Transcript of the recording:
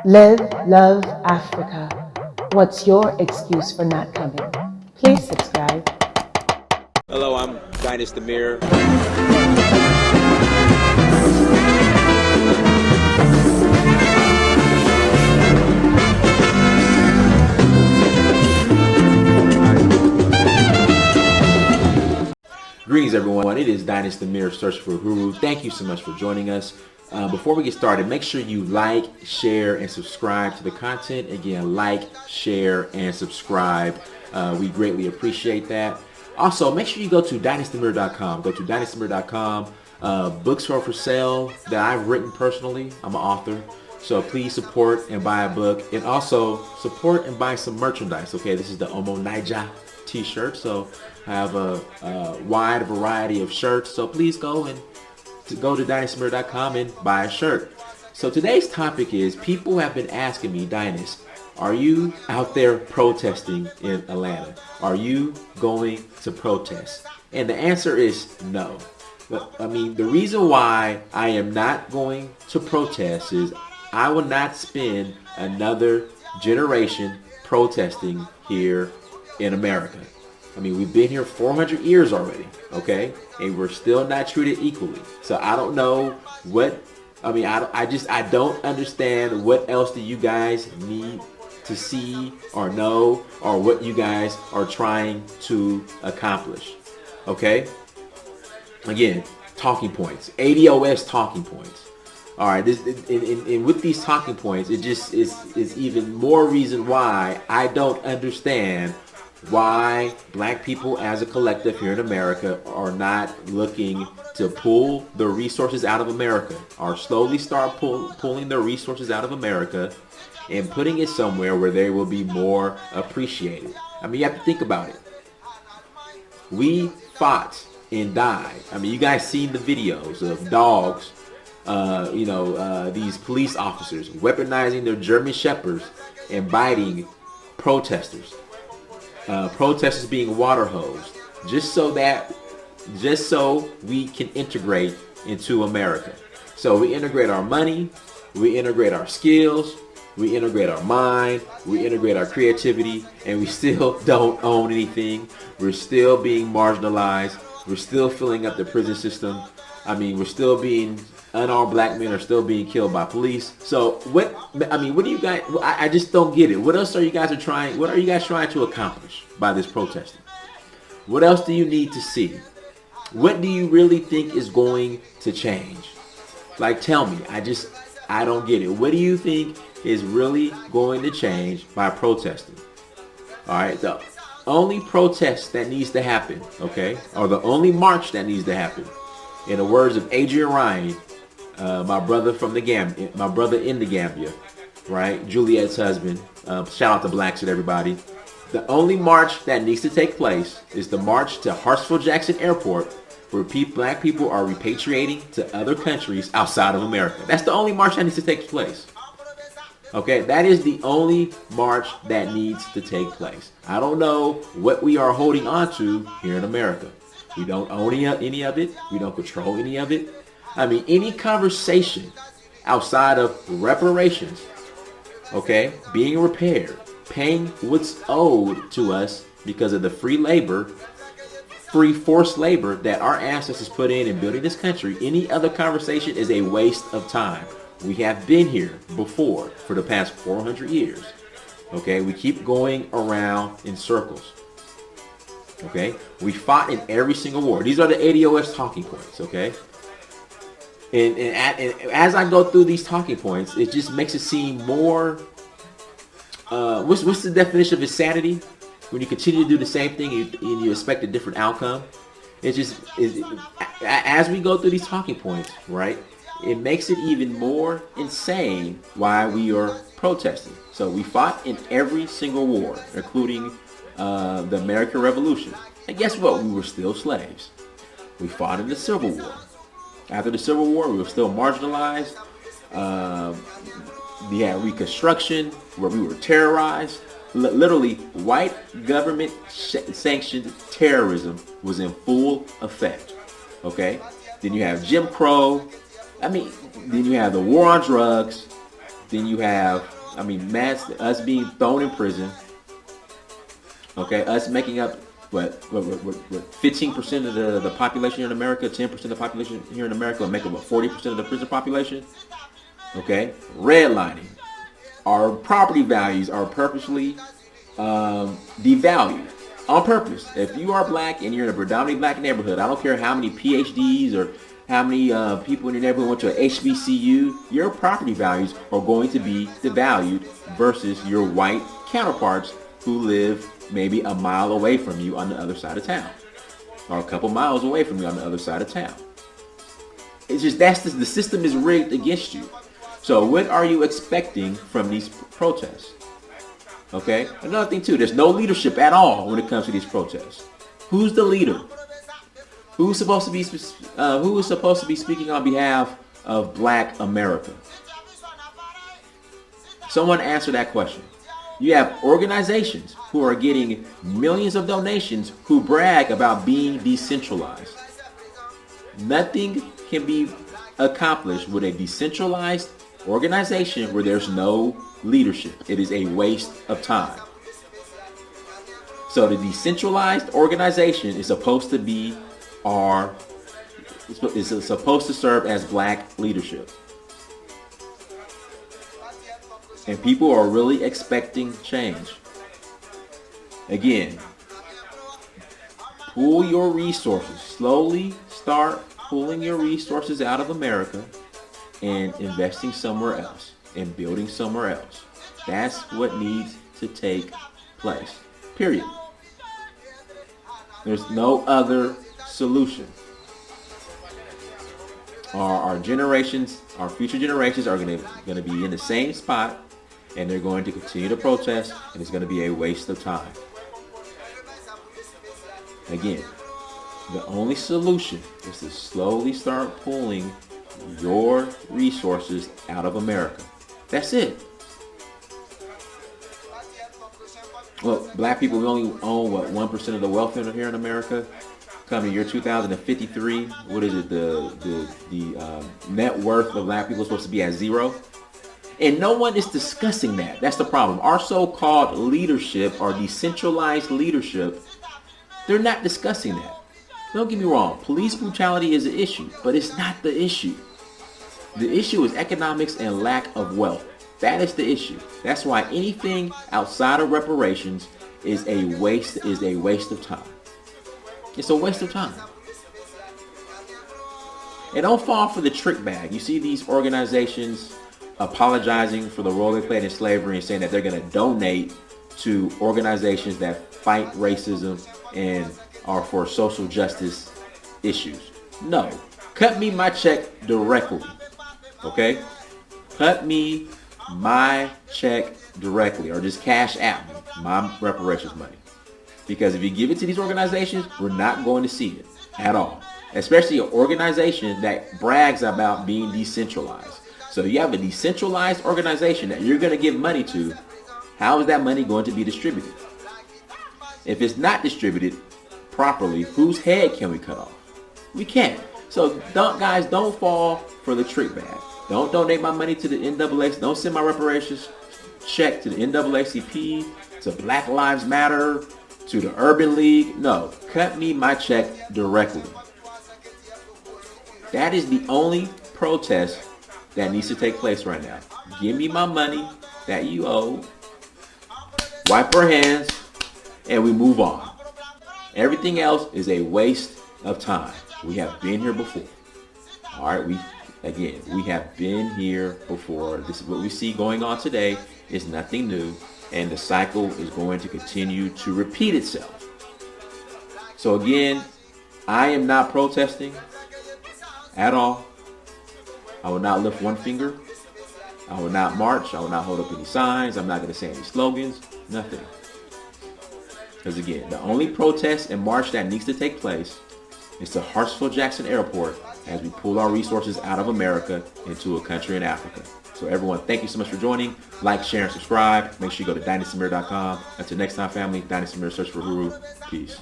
Live, love Africa. What's your excuse for not coming? Please subscribe. Hello, I'm Dynas Demir. Greetings, everyone. It is Dynas Demir, Search for Guru. Thank you so much for joining us. Before we get started, make sure you like, share, and subscribe to the content. Again, like, share, and subscribe. We greatly appreciate that. Also, make sure you go to dynasdemir.com. Go to dynasdemir.com. Books are for sale that I've written personally. I'm an author. So please support and buy a book. And also support and buy some merchandise. Okay, this is the Omo Naija t-shirt. So I have a wide variety of shirts. So please go to dynasdemir.com and buy a shirt. So today's topic is, people have been asking me, Dynas, are you out there protesting in Atlanta? Are you going to protest? And the answer is no. I mean, the reason why I am not going to protest is I will not spend another generation protesting here in America. I mean, we've been here 400 years already, okay? And we're still not treated equally. So I don't know what, I don't understand what else do you guys need to see or know, or what you guys are trying to accomplish, okay? Again, talking points, ADOS talking points. All right, and with these talking points, it just is even more reason why I don't understand why black people as a collective here in America are not looking to pull the resources out of America, or slowly start pulling the resources out of America and putting it somewhere where they will be more appreciated. I mean, you have to think about it. We fought and died. I mean, you guys seen the videos of dogs, these police officers weaponizing their German shepherds and biting protesters. Protesters being water hosed just so we can integrate into America. So we integrate our money, we integrate our skills, we integrate our mind, we integrate our creativity, and we still don't own anything. We're still being marginalized. We're still filling up the prison system. I mean, unarmed black men are still being killed by police. So what do you guys, I just don't get it. What are you guys trying to accomplish by this protesting? What else do you need to see? What do you really think is going to change? Like, tell me. I don't get it. What do you think is really going to change by protesting? All right, the only protest that needs to happen, okay, or the only march that needs to happen, in the words of Adrian Ryan, my brother in the Gambia, right? Juliet's husband. Shout out to Blacks and everybody. The only march that needs to take place is the march to Hartsfield-Jackson Airport, where black people are repatriating to other countries outside of America. That's the only march that needs to take place. Okay, that is the only march that needs to take place. I don't know what we are holding on to here in America. We don't own any of it. We don't control any of it. I mean, any conversation outside of reparations, okay, being repaired, paying what's owed to us because of the free forced labor that our ancestors put in building this country, any other conversation is a waste of time. We have been here before for the past 400 years. Okay, we keep going around in circles. Okay, we fought in every single war. These are the ADOS talking points. Okay, and as I go through these talking points, it just makes it seem more. What's the definition of insanity? When you continue to do the same thing and you expect a different outcome. As we go through these talking points, right? It makes it even more insane why we are protesting. So we fought in every single war, including the American Revolution. And guess what? We were still slaves. We fought in the Civil War. After the Civil War, we were still marginalized. We had Reconstruction, where we were terrorized. Literally, white government sanctioned terrorism was in full effect. Okay? Then you have Jim Crow. Then you have the war on drugs. Then you have, us being thrown in prison. Okay, us making up what 15% of the population here in America, 10% of the population here in America, will make up 40% of the prison population. Okay, redlining. Our property values are purposely devalued on purpose. If you are black and you're in a predominantly black neighborhood, I don't care how many PhDs or how many people in your neighborhood went to a HBCU, your property values are going to be devalued versus your white counterparts who live maybe a mile away from you on the other side of town, or a couple miles away from you on the other side of town. It's just the system is rigged against you. So what are you expecting from these protests? Okay. Another thing too, there's no leadership at all when it comes to these protests. Who's the leader? Who's supposed to be speaking on behalf of Black America? Someone answer that question. You have organizations who are getting millions of donations who brag about being decentralized. Nothing can be accomplished with a decentralized organization where there's no leadership. It is a waste of time. So the decentralized organization is supposed to be is supposed to serve as black leadership. And people are really expecting change. Again, pool your resources. Slowly start pulling your resources out of America and investing somewhere else and building somewhere else. That's what needs to take place. Period. There's no other solution. Our generations, our future generations are going to be in the same spot, and they're going to continue to protest, and it's going to be a waste of time. Again, the only solution is to slowly start pulling your resources out of America. That's it. Well, black people, we only own 1% of the wealth here in America. Coming year 2053, what is it? The net worth of black people is supposed to be at zero. And no one is discussing that. That's the problem. Our so-called leadership, our decentralized leadership, they're not discussing that. Don't get me wrong. Police brutality is an issue, but it's not the issue. The issue is economics and lack of wealth. That is the issue. That's why anything outside of reparations is a waste of time. It's a waste of time. And don't fall for the trick bag. You see these organizations apologizing for the role they played in slavery and saying that they're going to donate to organizations that fight racism and are for social justice issues. No. Cut me my check directly. Okay? Cut me my check directly, or just cash out me my reparations money. Because if you give it to these organizations, we're not going to see it at all. Especially an organization that brags about being decentralized. So you have a decentralized organization that you're going to give money to. How is that money going to be distributed? If it's not distributed properly, whose head can we cut off? We can't. So don't fall for the trick bag. Don't donate my money to the NAACP. Don't send my reparations check to the NAACP, to Black Lives Matter, to the Urban League. No, cut me my check directly. That is the only protest that needs to take place right now. Give me my money that you owe. Wipe our hands and we move on. Everything else is a waste of time. We have been here before. All right, we have been here before. This is what we see going on today. It's nothing new, and the cycle is going to continue to repeat itself. So again, I am not protesting at all. I will not lift one finger. I will not march. I will not hold up any signs. I'm not going to say any slogans. Nothing. Because again, the only protest and march that needs to take place is to Hartsfield-Jackson Airport as we pull our resources out of America into a country in Africa. So everyone, thank you so much for joining. Like, share, and subscribe. Make sure you go to DynastyMirror.com. Until next time, family, Dynasty Mirror, search for Huru. Peace.